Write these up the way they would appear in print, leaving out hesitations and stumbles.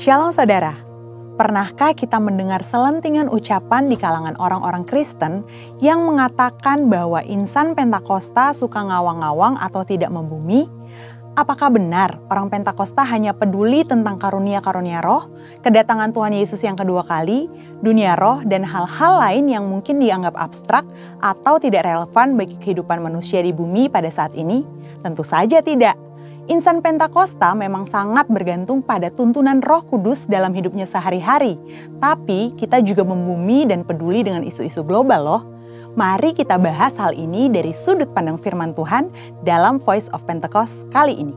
Shalom saudara, pernahkah kita mendengar selentingan ucapan di kalangan orang-orang Kristen yang mengatakan bahwa insan Pentakosta suka ngawang-ngawang atau tidak membumi? Apakah benar orang Pentakosta hanya peduli tentang karunia-karunia roh, kedatangan Tuhan Yesus yang kedua kali, dunia roh, dan hal-hal lain yang mungkin dianggap abstrak atau tidak relevan bagi kehidupan manusia di bumi pada saat ini? Tentu saja tidak. Insan Pentakosta memang sangat bergantung pada tuntunan Roh Kudus dalam hidupnya sehari-hari. Tapi kita juga membumi dan peduli dengan isu-isu global loh. Mari kita bahas hal ini dari sudut pandang firman Tuhan dalam Voice of Pentecost kali ini.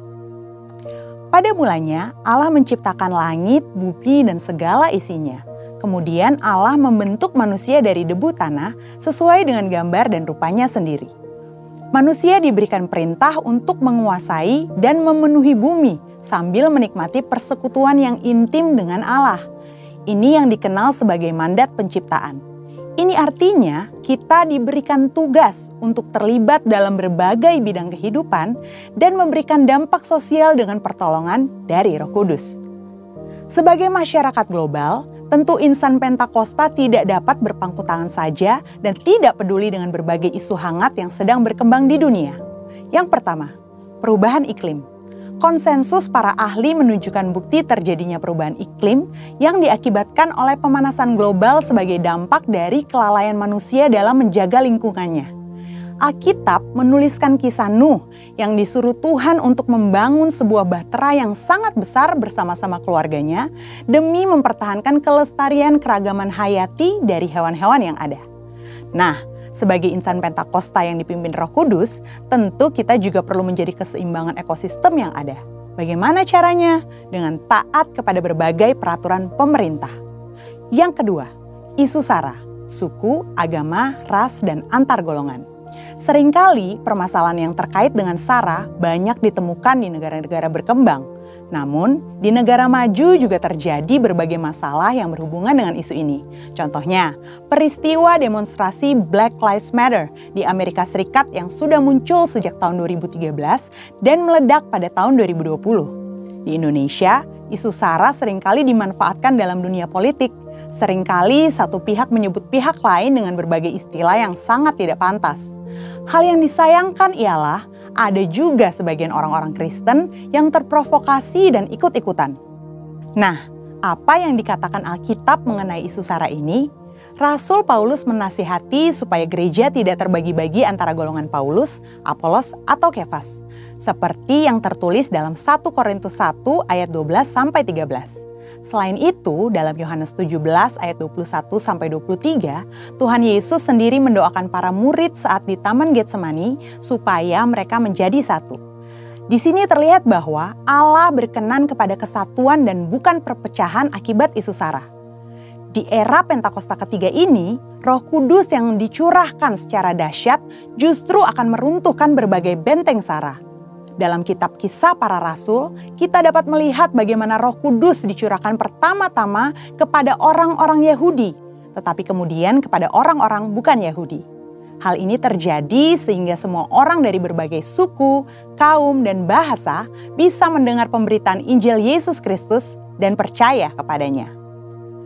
Pada mulanya Allah menciptakan langit, bumi, dan segala isinya. Kemudian Allah membentuk manusia dari debu tanah sesuai dengan gambar dan rupanya sendiri. Manusia diberikan perintah untuk menguasai dan memenuhi bumi sambil menikmati persekutuan yang intim dengan Allah. Ini yang dikenal sebagai mandat penciptaan. Ini artinya kita diberikan tugas untuk terlibat dalam berbagai bidang kehidupan dan memberikan dampak sosial dengan pertolongan dari Roh Kudus. Sebagai masyarakat global, tentu insan Pentakosta tidak dapat berpangku tangan saja dan tidak peduli dengan berbagai isu hangat yang sedang berkembang di dunia. Yang pertama, perubahan iklim. Konsensus para ahli menunjukkan bukti terjadinya perubahan iklim yang diakibatkan oleh pemanasan global sebagai dampak dari kelalaian manusia dalam menjaga lingkungannya. Alkitab menuliskan kisah Nuh yang disuruh Tuhan untuk membangun sebuah bahtera yang sangat besar bersama-sama keluarganya demi mempertahankan kelestarian keragaman hayati dari hewan-hewan yang ada. Nah, sebagai insan Pentakosta yang dipimpin Roh Kudus, tentu kita juga perlu menjadi keseimbangan ekosistem yang ada. Bagaimana caranya? Dengan taat kepada berbagai peraturan pemerintah. Yang kedua, isu SARA, suku, agama, ras, dan antar golongan. Seringkali permasalahan yang terkait dengan SARA banyak ditemukan di negara-negara berkembang. Namun, di negara maju juga terjadi berbagai masalah yang berhubungan dengan isu ini. Contohnya, peristiwa demonstrasi Black Lives Matter di Amerika Serikat yang sudah muncul sejak tahun 2013 dan meledak pada tahun 2020. Di Indonesia, isu SARA seringkali dimanfaatkan dalam dunia politik. Seringkali satu pihak menyebut pihak lain dengan berbagai istilah yang sangat tidak pantas. Hal yang disayangkan ialah ada juga sebagian orang-orang Kristen yang terprovokasi dan ikut-ikutan. Nah, apa yang dikatakan Alkitab mengenai isu SARA ini? Rasul Paulus menasihati supaya gereja tidak terbagi-bagi antara golongan Paulus, Apolos, atau Kefas. Seperti yang tertulis dalam 1 Korintus 1 ayat 12-13. Selain itu, dalam Yohanes 17 ayat 21-23, Tuhan Yesus sendiri mendoakan para murid saat di Taman Getsemani supaya mereka menjadi satu. Di sini terlihat bahwa Allah berkenan kepada kesatuan dan bukan perpecahan akibat isu SARA. Di era Pentakosta ketiga ini, Roh Kudus yang dicurahkan secara dahsyat justru akan meruntuhkan berbagai benteng SARA. Dalam kitab Kisah Para Rasul, kita dapat melihat bagaimana Roh Kudus dicurahkan pertama-tama kepada orang-orang Yahudi, tetapi kemudian kepada orang-orang bukan Yahudi. Hal ini terjadi sehingga semua orang dari berbagai suku, kaum, dan bahasa bisa mendengar pemberitaan Injil Yesus Kristus dan percaya kepadanya.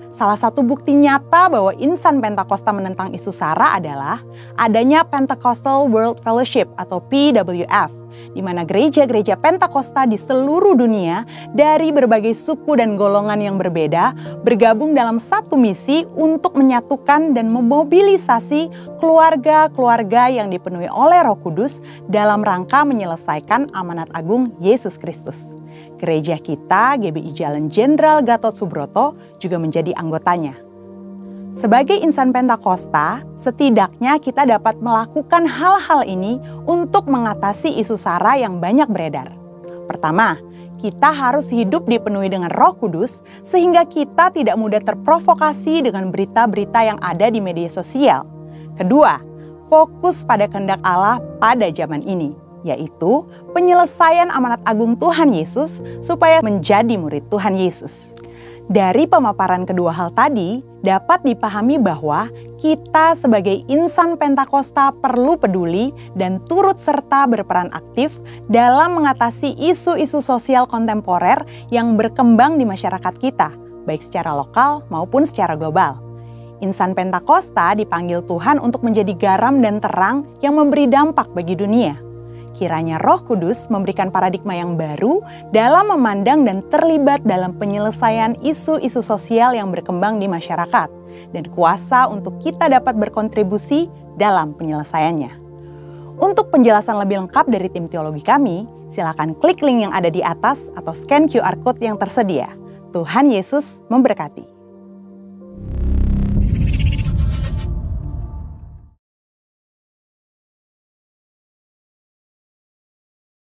Salah satu bukti nyata bahwa insan Pentakosta menentang isu SARA adalah adanya Pentecostal World Fellowship atau PWF, di mana gereja-gereja Pentakosta di seluruh dunia dari berbagai suku dan golongan yang berbeda bergabung dalam satu misi untuk menyatukan dan memobilisasi keluarga-keluarga yang dipenuhi oleh Roh Kudus dalam rangka menyelesaikan amanat agung Yesus Kristus. Gereja kita, GBI Jalan Jenderal Gatot Subroto, juga menjadi anggotanya. Sebagai insan Pentakosta, setidaknya kita dapat melakukan hal-hal ini untuk mengatasi isu SARA yang banyak beredar. Pertama, kita harus hidup dipenuhi dengan Roh Kudus sehingga kita tidak mudah terprovokasi dengan berita-berita yang ada di media sosial. Kedua, fokus pada kehendak Allah pada zaman ini, yaitu penyelesaian amanat agung Tuhan Yesus supaya menjadi murid Tuhan Yesus. Dari pemaparan kedua hal tadi, dapat dipahami bahwa kita sebagai insan Pentakosta perlu peduli dan turut serta berperan aktif dalam mengatasi isu-isu sosial kontemporer yang berkembang di masyarakat kita, baik secara lokal maupun secara global. Insan Pentakosta dipanggil Tuhan untuk menjadi garam dan terang yang memberi dampak bagi dunia. Kiranya Roh Kudus memberikan paradigma yang baru dalam memandang dan terlibat dalam penyelesaian isu-isu sosial yang berkembang di masyarakat, dan kuasa untuk kita dapat berkontribusi dalam penyelesaiannya. Untuk penjelasan lebih lengkap dari tim teologi kami, silakan klik link yang ada di atas atau scan QR Code yang tersedia. Tuhan Yesus memberkati.